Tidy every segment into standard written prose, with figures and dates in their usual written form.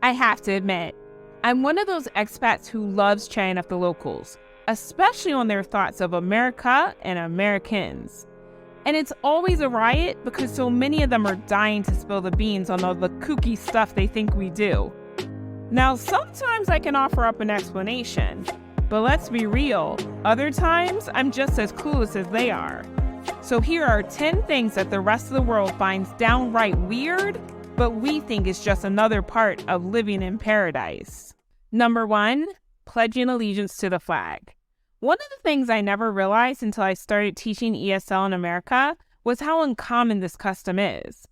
I have to admit, I'm one of those expats who loves chatting up the locals, especially on their thoughts of America and Americans. And it's always a riot because so many of them are dying to spill the beans on all the kooky stuff they think we do. Now, sometimes I can offer up an explanation, but let's be real, other times I'm just as clueless as they are. So here are 10 things that the rest of the world finds downright weird, but we think is just another part of living in paradise. Number 1, pledging allegiance to the flag. One of the things I never realized until I started teaching ESL in America was how uncommon this custom is.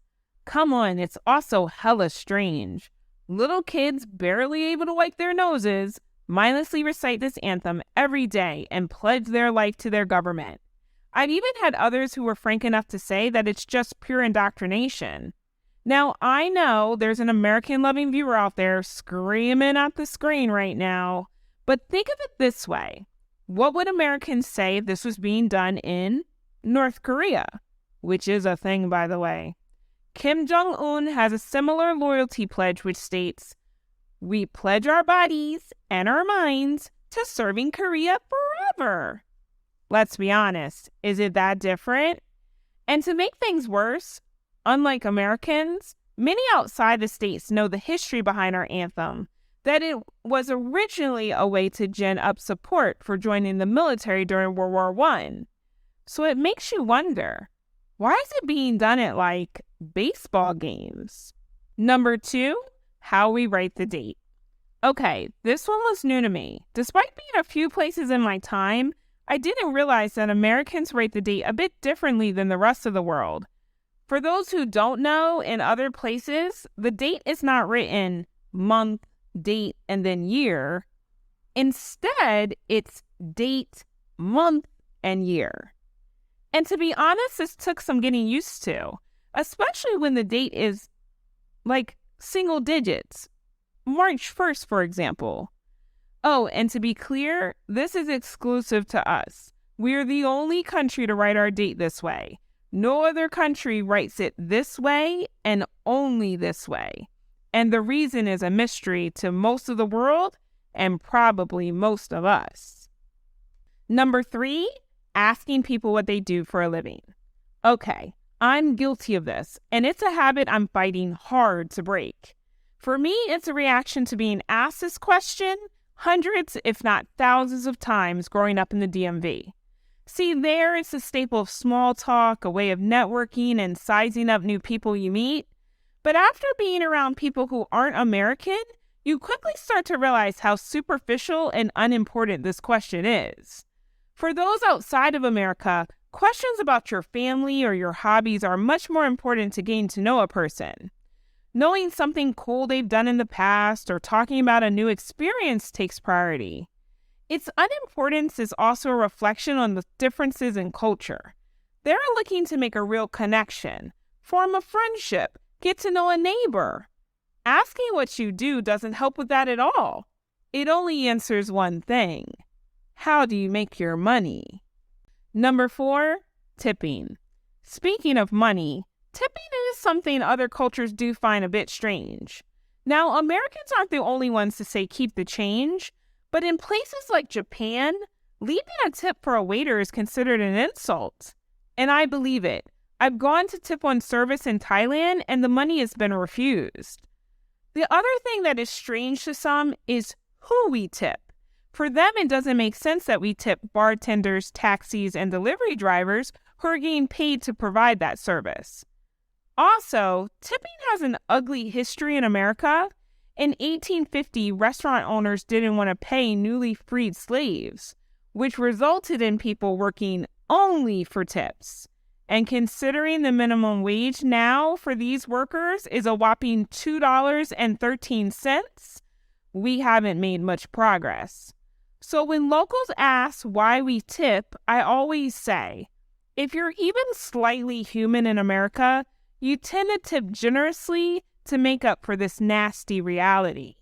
Come on, it's also hella strange. Little kids barely able to wipe their noses mindlessly recite this anthem every day and pledge their life to their government. I've even had others who were frank enough to say that it's just pure indoctrination. Now, I know there's an American-loving viewer out there screaming at the screen right now, but think of it this way. What would Americans say if this was being done in North Korea? Which is a thing, by the way. Kim Jong-un has a similar loyalty pledge which states, "We pledge our bodies and our minds to serving Korea forever." Let's be honest, is it that different? And to make things worse, unlike Americans, many outside the States know the history behind our anthem, that it was originally a way to gin up support for joining the military during World War I. So it makes you wonder, why is it being done at like baseball games? Number 2, how we write the date. Okay, this one was new to me. Despite being a few places in my time, I didn't realize that Americans write the date a bit differently than the rest of the world. For those who don't know, in other places, the date is not written month, date, and then year. Instead, it's date, month, and year. And to be honest, this took some getting used to, especially when the date is like single digits. March 1st, for example. Oh, and to be clear, this is exclusive to us. We're the only country to write our date this way. No other country writes it this way and only this way. And the reason is a mystery to most of the world and probably most of us. Number 3, asking people what they do for a living. Okay, I'm guilty of this, and it's a habit I'm fighting hard to break. For me, it's a reaction to being asked this question hundreds, if not thousands of times growing up in the DMV. See, there it's a staple of small talk, a way of networking and sizing up new people you meet. But after being around people who aren't American, you quickly start to realize how superficial and unimportant this question is. For those outside of America, questions about your family or your hobbies are much more important to getting to know a person. Knowing something cool they've done in the past or talking about a new experience takes priority. Its unimportance is also a reflection on the differences in culture. They're looking to make a real connection, form a friendship, get to know a neighbor. Asking what you do doesn't help with that at all. It only answers one thing. How do you make your money? Number 4, tipping. Speaking of money, tipping is something other cultures do find a bit strange. Now, Americans aren't the only ones to say keep the change, but in places like Japan, leaving a tip for a waiter is considered an insult. And I believe it. I've gone to tip on service in Thailand and the money has been refused. The other thing that is strange to some is who we tip. For them, it doesn't make sense that we tip bartenders, taxis, and delivery drivers who are getting paid to provide that service. Also, tipping has an ugly history in America. In 1850, restaurant owners didn't want to pay newly freed slaves, which resulted in people working only for tips. And considering the minimum wage now for these workers is a whopping $2.13, we haven't made much progress. So when locals ask why we tip, I always say, if you're even slightly human in America, you tend to tip generously to make up for this nasty reality.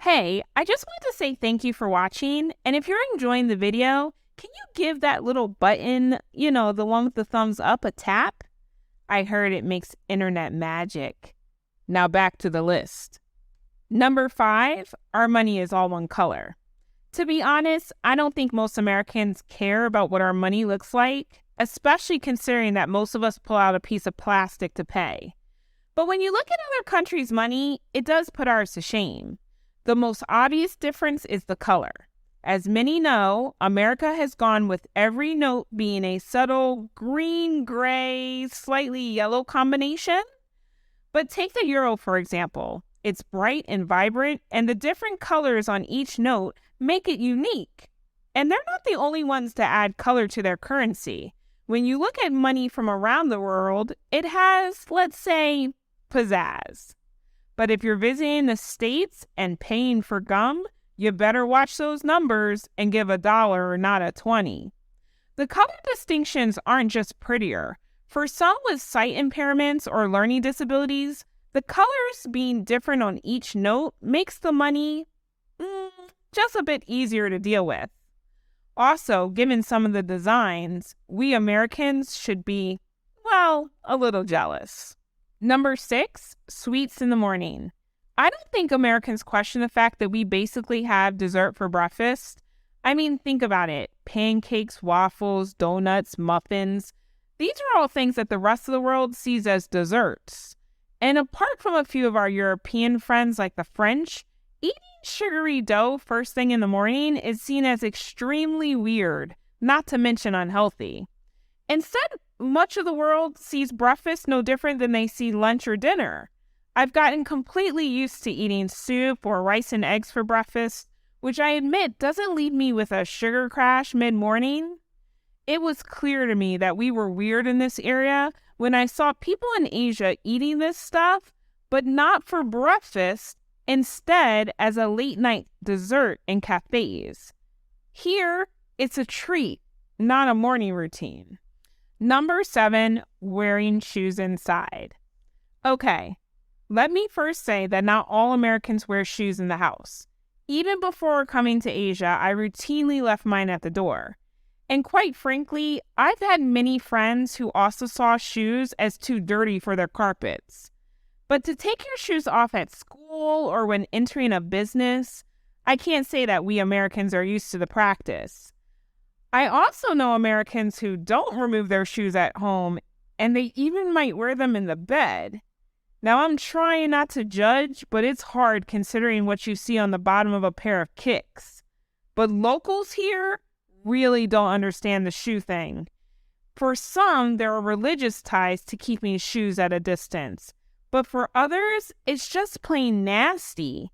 Hey, I just wanted to say thank you for watching, and if you're enjoying the video, can you give that little button, the one with the thumbs up, a tap? I heard it makes internet magic. Now back to the list. Number 5, our money is all one color. To be honest, I don't think most Americans care about what our money looks like, especially considering that most of us pull out a piece of plastic to pay. But when you look at other countries' money, it does put ours to shame. The most obvious difference is the color. As many know, America has gone with every note being a subtle green, gray, slightly yellow combination. But take the euro, for example. It's bright and vibrant, and the different colors on each note make it unique. And they're not the only ones to add color to their currency. When you look at money from around the world, it has, let's say, pizzazz. But if you're visiting the States and paying for gum, you better watch those numbers and give $1, not a 20. The color distinctions aren't just prettier. For some with sight impairments or learning disabilities, the colors being different on each note makes the money just a bit easier to deal with. Also, given some of the designs, we Americans should be, well, a little jealous. Number 6, sweets in the morning. I don't think Americans question the fact that we basically have dessert for breakfast. I mean, think about it. Pancakes, waffles, donuts, muffins. These are all things that the rest of the world sees as desserts. And apart from a few of our European friends like the French, eating sugary dough first thing in the morning is seen as extremely weird, not to mention unhealthy. Instead, much of the world sees breakfast no different than they see lunch or dinner. I've gotten completely used to eating soup or rice and eggs for breakfast, which I admit doesn't leave me with a sugar crash mid-morning. It was clear to me that we were weird in this area when I saw people in Asia eating this stuff, but not for breakfast, instead as a late-night dessert in cafes. Here, it's a treat, not a morning routine. Number 7, wearing shoes inside. Okay, let me first say that not all Americans wear shoes in the house. Even before coming to Asia, I routinely left mine at the door. And quite frankly, I've had many friends who also saw shoes as too dirty for their carpets. But to take your shoes off at school or when entering a business, I can't say that we Americans are used to the practice. I also know Americans who don't remove their shoes at home, and they even might wear them in the bed. Now, I'm trying not to judge, but it's hard considering what you see on the bottom of a pair of kicks. But locals here really don't understand the shoe thing. For some, there are religious ties to keeping shoes at a distance. But for others, it's just plain nasty.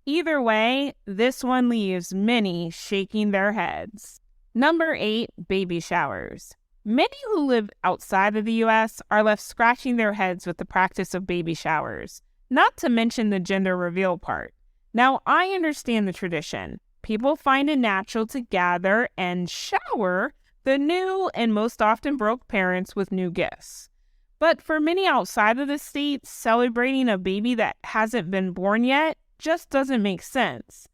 Either way, this one leaves many shaking their heads. Number 8, baby showers. Many who live outside of the U.S. are left scratching their heads with the practice of baby showers, not to mention the gender reveal part. Now, I understand the tradition. People find it natural to gather and shower the new and most often broke parents with new gifts. But for many outside of the States, celebrating a baby that hasn't been born yet just doesn't make sense.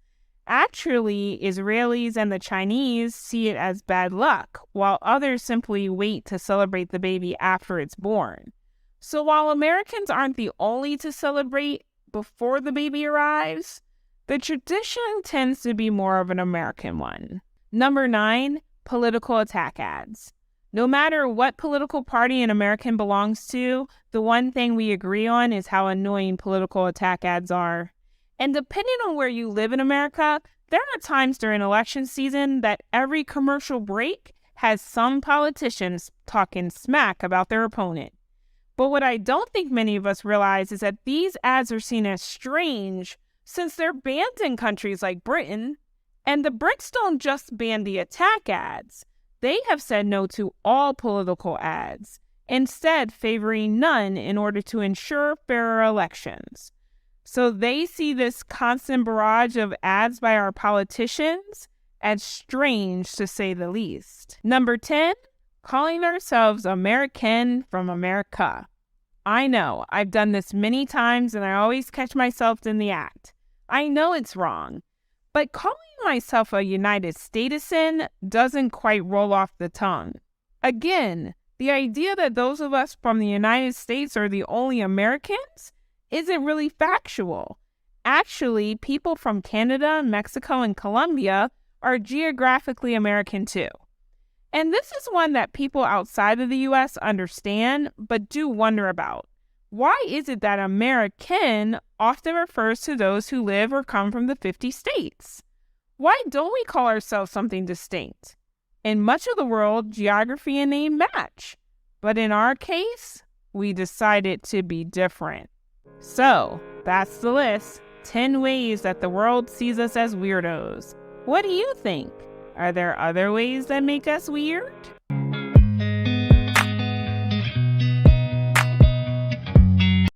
Actually, Israelis and the Chinese see it as bad luck, while others simply wait to celebrate the baby after it's born. So while Americans aren't the only to celebrate before the baby arrives, the tradition tends to be more of an American one. Number 9, political attack ads. No matter what political party an American belongs to, the one thing we agree on is how annoying political attack ads are. And depending on where you live in America, there are times during election season that every commercial break has some politicians talking smack about their opponent. But what I don't think many of us realize is that these ads are seen as strange since they're banned in countries like Britain. And the Brits don't just ban the attack ads. They have said no to all political ads, instead favoring none in order to ensure fairer elections. So they see this constant barrage of ads by our politicians as strange, to say the least. Number 10, calling ourselves American from America. I know, I've done this many times and I always catch myself in the act. I know it's wrong, but calling myself a United Statesen doesn't quite roll off the tongue. Again, the idea that those of us from the United States are the only Americans isn't really factual. actually, people from Canada, Mexico, and Colombia are geographically American too. And this is one that people outside of the US understand, but do wonder about. Why is it that American often refers to those who live or come from the 50 states? Why don't we call ourselves something distinct? In much of the world, geography and name match. But in our case, we decided to be different. So, that's the list. 10 ways that the world sees us as weirdos. What do you think? Are there other ways that make us weird?